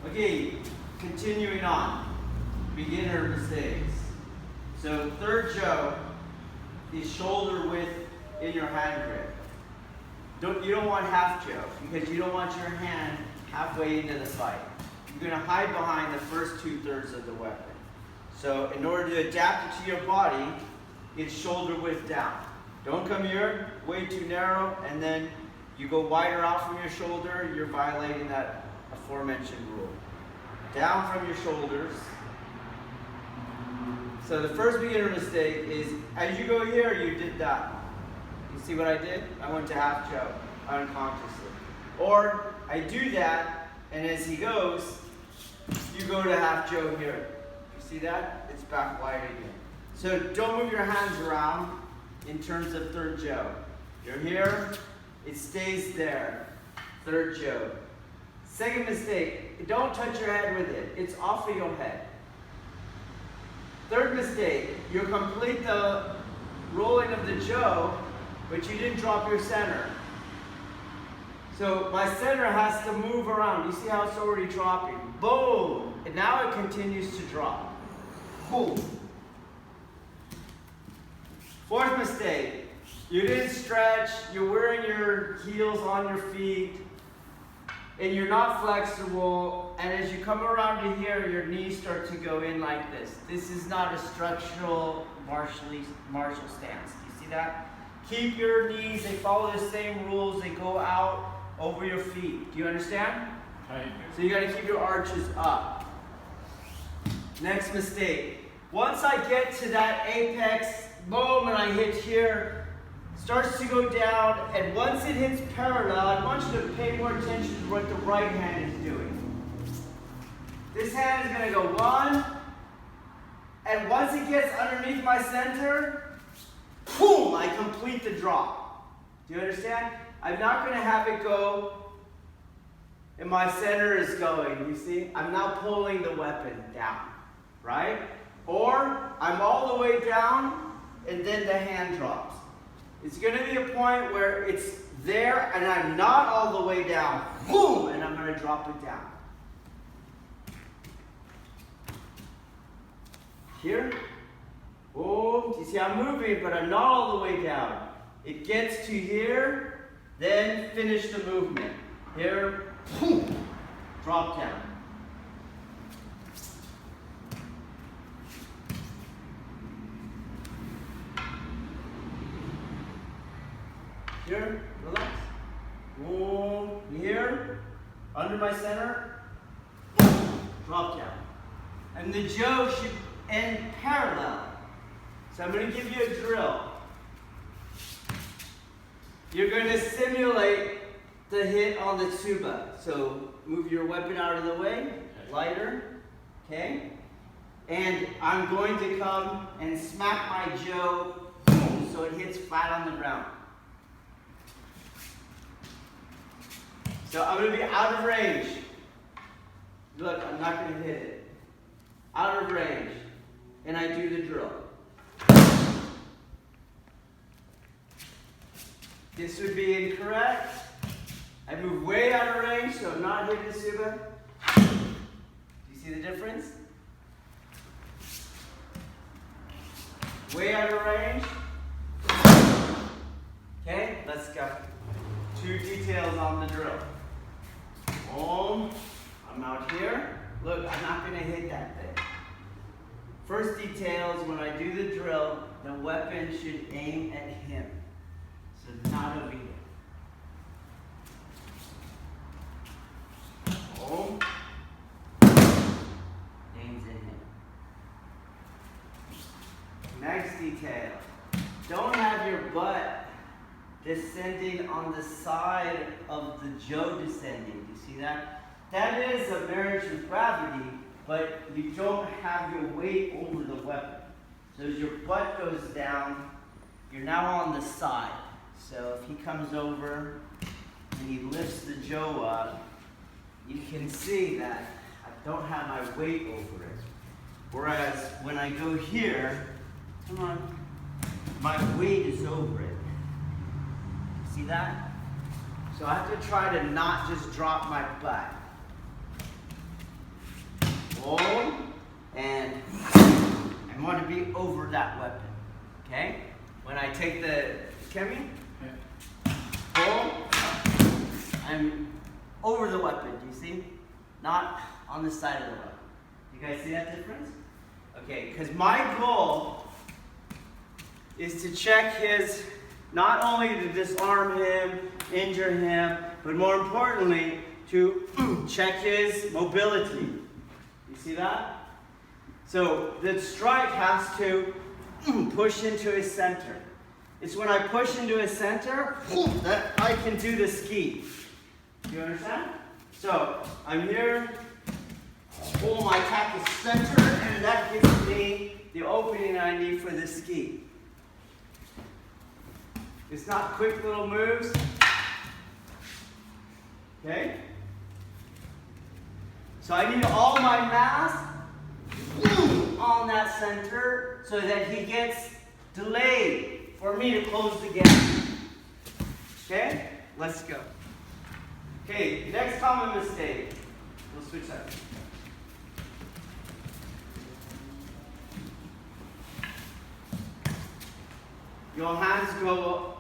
Okay, continuing on. Beginner mistakes. So third Joe is shoulder width in your hand grip. You don't want half Joe because you don't want your hand halfway into the fight. You're going to hide behind the first 2/3 of the weapon. So in order to adapt it to your body, it's shoulder width down. Don't come here, way too narrow, and then you go wider out from your shoulder, you're violating that aforementioned rule. Down from your shoulders. So the first beginner mistake is, as you go here, you did that. You see what I did? I went to half Joe, unconsciously. Or I do that, and as he goes, you go to half Joe here. You see that? It's back wide again. So don't move your hands around in terms of third Joe. You're here, it stays there. Third Joe. Second mistake, don't touch your head with it. It's off of your head. Third mistake, you complete the rolling of the Joe, but you didn't drop your center. So my center has to move around. You see how it's already dropping? Boom! And now it continues to drop. Boom! Fourth mistake, you didn't stretch, you're wearing your heels on your feet, and you're not flexible, and as you come around to here, your knees start to go in like this. This is not a structural martial stance. You see that? Keep your knees, they follow the same rules, they go out over your feet. Do you understand? Right. So you gotta keep your arches up. Next mistake. Once I get to that apex, boom, and I hit here, starts to go down, and once it hits parallel, I want you to pay more attention to what the right hand is doing. This hand is going to go one, and once it gets underneath my center, boom, I complete the drop. Do you understand? I'm not going to have it go, and my center is going, you see? I'm now pulling the weapon down, right? Or I'm all the way down, and then the hand drops. It's going to be a point where it's there and I'm not all the way down. Boom! And I'm going to drop it down. Here. Boom. You see I'm moving, but I'm not all the way down. It gets to here, then finish the movement. Here. Boom! Drop down. Here, relax. Boom. Here, under my center, drop down. And the Joe should end parallel. So I'm going to give you a drill. You're going to simulate the hit on the tsuba. So move your weapon out of the way, lighter, okay? And I'm going to come and smack my Joe, boom, so it hits flat on the ground. So I'm going to be out of range. Look, I'm not going to hit it. Out of range. And I do the drill. This would be incorrect. I move way out of range, so I'm not hitting the tsuba. Do you see the difference? Way out of range. Okay, let's go. 2 details on the drill. Boom. I'm out here. Look, I'm not going to hit that thing. First detail is when I do the drill, the weapon should aim at him. So not over here. Boom. Aims at him. Next detail. Don't have your butt descending on the side of the Joe descending. You see that? That is a marriage with gravity, but you don't have your weight over the weapon. So as your butt goes down, you're now on the side. So if he comes over and he lifts the Joe up, you can see that I don't have my weight over it. Whereas when I go here, come on, my weight is over it. See that? So I have to try to not just drop my butt. Hold. And I want to be over that weapon. Okay? When I take the kemi, hold, I'm over the weapon. Do you see? Not on the side of the weapon. You guys see that difference? Okay, because my goal is to check his, not only to disarm him, injure him, but more importantly, to check his mobility. You see that? So the strike has to push into his center. It's when I push into his center that I can do the ski. You understand? So I'm here, pull my attack is center, and that gives me the opening I need for the ski. It's not quick little moves. Okay? So I need all my mass on that center so that he gets delayed for me to close the gap. Okay? Let's go. Okay, next common mistake. We'll switch sides. Your hands go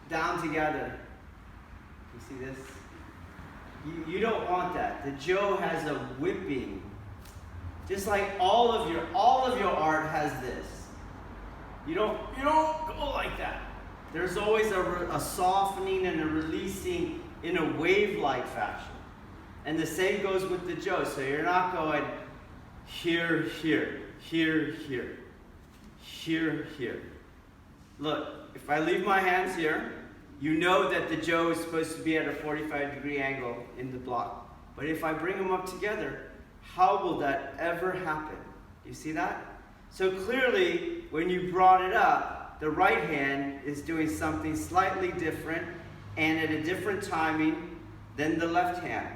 down together. You see this? You don't want that. The Joe has a whipping. Just like all of your art has this. You don't go like that. There's always a softening and a releasing in a wave-like fashion. And the same goes with the Joe. So you're not going here, here, here, here, here, here. Look, if I leave my hands here, you know that the Joe is supposed to be at a 45-degree angle in the block. But if I bring them up together, how will that ever happen? You see that? So clearly, when you brought it up, the right hand is doing something slightly different and at a different timing than the left hand.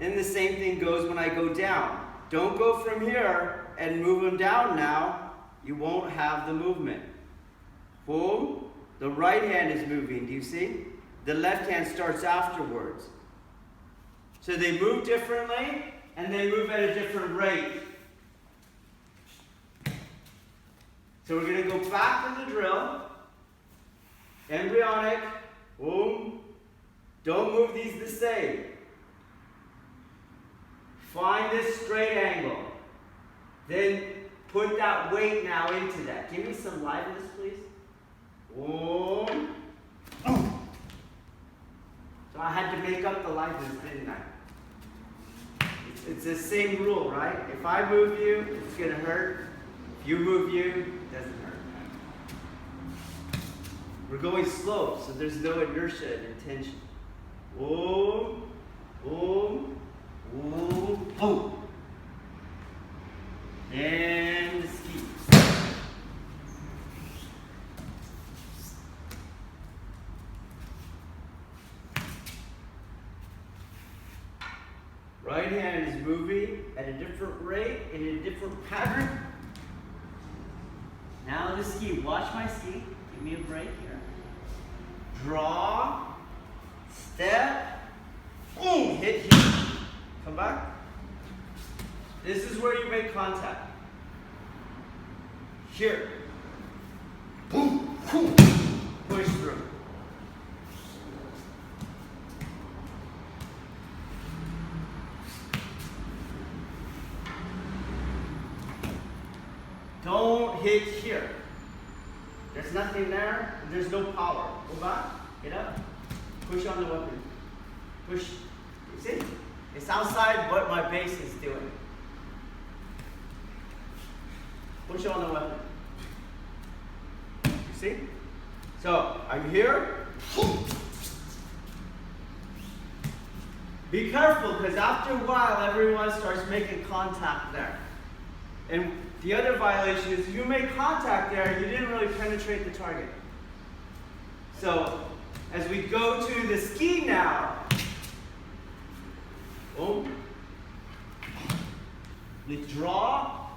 And the same thing goes when I go down. Don't go from here and move them down now. You won't have the movement. Boom. The right hand is moving. Do you see? The left hand starts afterwards. So they move differently and they move at a different rate. So we're going to go back in the drill. Embryonic. Boom. Don't move these the same. Find this straight angle. Then put that weight now into that. Give me some liveliness, please. Boom. So I had to make up the liveliness, didn't I? It's the same rule, right? If I move you, it's going to hurt. If you move you, it doesn't hurt. We're going slow, so there's no inertia and tension. Boom, boom, boom, boom. And the ski. Right hand is moving at a different rate, in a different pattern. Now the ski. Watch my ski. Give me a break here. Draw. Step. Boom. Hit here. Come back. This is where you make contact. Here. Boom. Boom. Push through. Don't hit here. There's nothing there. There's no power. Go back. Get up. Push on the weapon. Push. You see? It's outside what my base is doing. Push on the weapon. You see? So, I'm here. Be careful, because after a while, everyone starts making contact there. And the other violation is if you make contact there, you didn't really penetrate the target. So, as we go to the ski now, boom, withdraw,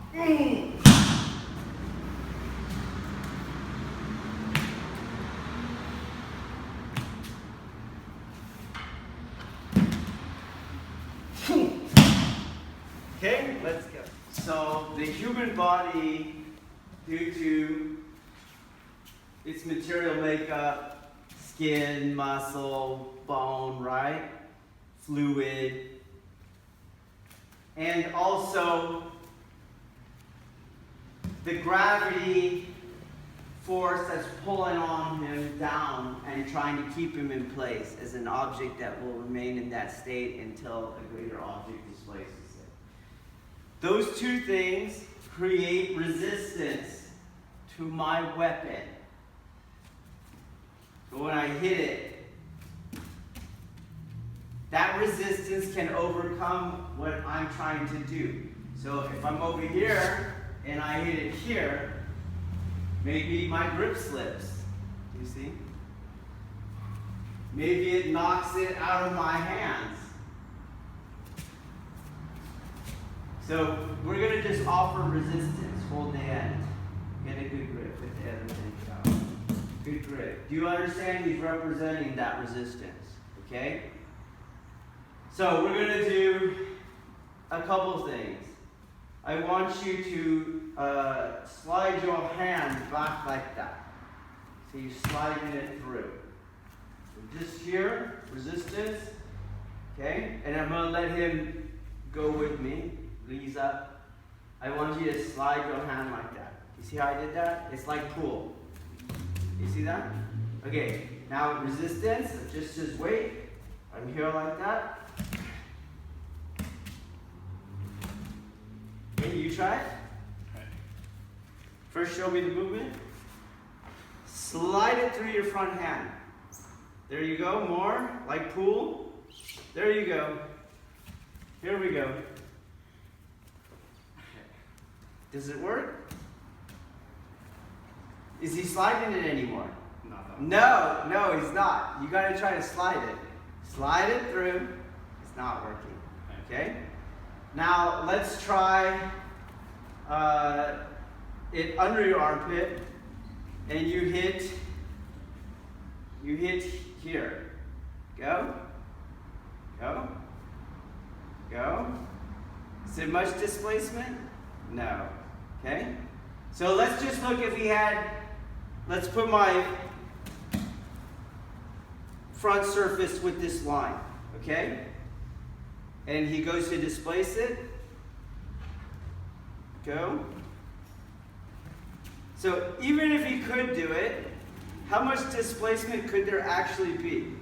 Okay, let's go. So the human body, due to its material makeup, skin, muscle, bone, right? Fluid. And also the gravity force that's pulling on him down and trying to keep him in place as an object that will remain in that state until a greater object displaces it. Those two things create resistance to my weapon. So when I hit it, that resistance can overcome what I'm trying to do. So if I'm over here and I hit it here, maybe my grip slips. Do you see? Maybe it knocks it out of my hands. So we're going to just offer resistance. Hold the end. Get a good grip with the end. Good grip. Do you understand? He's representing that resistance. Okay? So we're going to do a couple things. I want you to slide your hand back like that. So you're sliding it through. So just here, resistance. Okay? And I'm going to let him go with me. Knees up. I want you to slide your hand like that. You see how I did that? It's like pull. You see that? Okay. Now resistance, just his weight. I'm here like that. Okay, you try it. Okay. First show me the movement. Slide it through your front hand. There you go, more, like pull. There you go. Here we go. Does it work? Is he sliding it anymore? No, he's not. You gotta try to slide it. Slide it through. It's not working. Okay? Now let's try it under your armpit, and you hit here. Go. Go. Go. Is there much displacement? No. Okay? So let's just look if he had, let's put my front surface with this line. Okay? And he goes to displace it. Go. So even if he could do it, how much displacement could there actually be?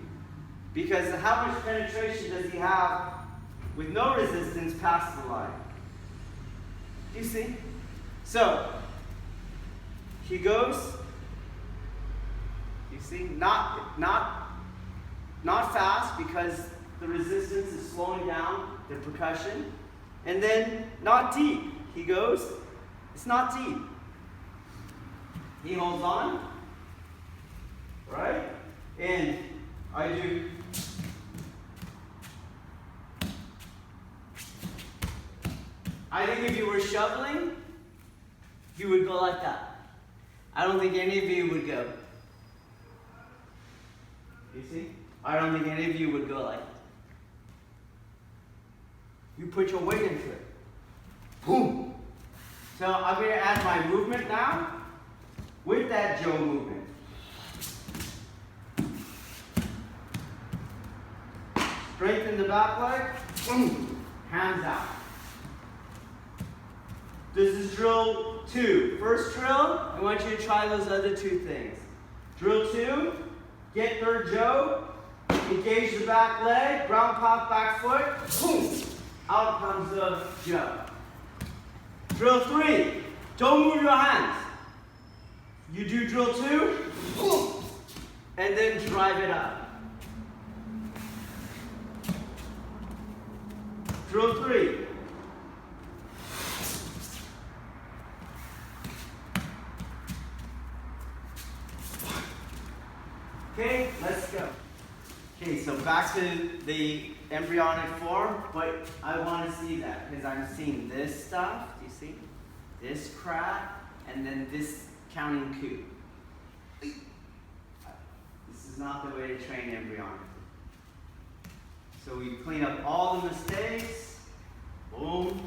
Because how much penetration does he have with no resistance past the line? Do you see? So he goes. You see? Not fast, because the resistance is slowing down the percussion. And then not deep. He goes. It's not deep. He holds on. Right? And I do. I think if you were shoveling, you would go like that. I don't think any of you would go. You see? I don't think any of you would go like that. You put your weight into it. Boom! So I'm going to add my movement now with that Joe movement. Straighten the back leg. Boom! Hands out. This is drill 2. First drill, I want you to try those other 2 things. Drill 2, get third Joe, engage the back leg, ground pop back foot, boom! Out comes the Joe. Drill 3, don't move your hands. You do drill 2, boom! And then drive it up. Drill 3. Okay, let's go. Okay, so back to the embryonic form, but I want to see that because I'm seeing this stuff. Do you see? This crap, and then this counting coup. This is not the way to train embryonic. So we clean up all the mistakes. Boom.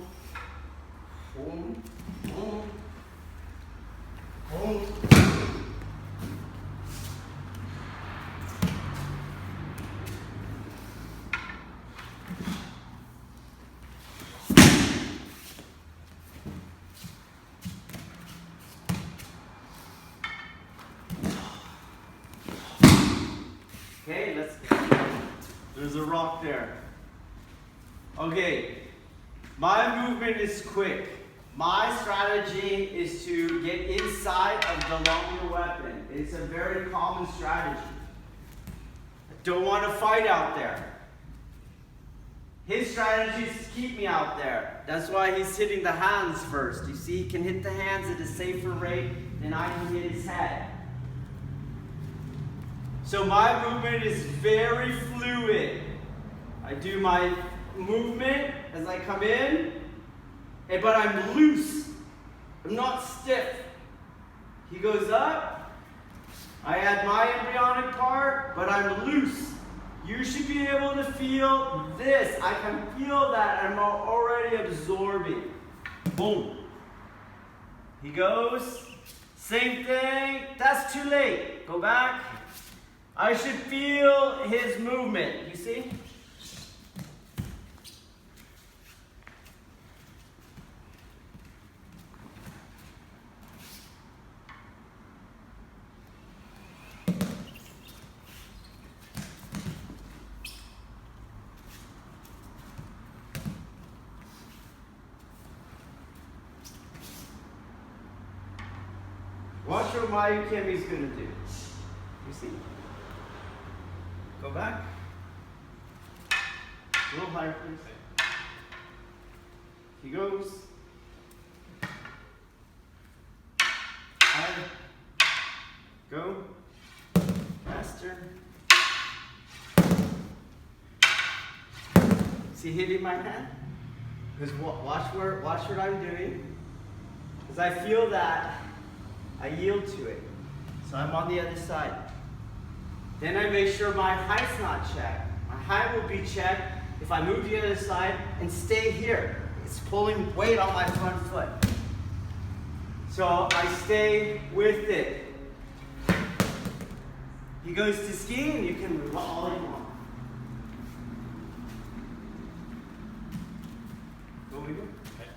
Okay, my movement is quick. My strategy is to get inside of the longer weapon. It's a very common strategy. I don't want to fight out there. His strategy is to keep me out there. That's why he's hitting the hands first. You see, he can hit the hands at a safer rate than I can hit his head. So my movement is very fluid. I do my movement as I come in, but I'm loose. I'm not stiff. He goes up. I add my embryonic part, but I'm loose. You should be able to feel this. I can feel that I'm already absorbing. Boom. He goes. Same thing. That's too late. Go back. I should feel his movement. You see? Watch what Makiotoshi is going to do. You see? Go back. A little higher, please. He goes. Higher. Go. Faster. See hitting my hand? Because watch what I'm doing. Because I feel that. I yield to it. So I'm on the other side. Then I make sure my height's not checked. My height will be checked if I move to the other side and stay here. It's pulling weight on my front foot. So I stay with it. He goes to ski and you can move all you want. Go we go. Okay.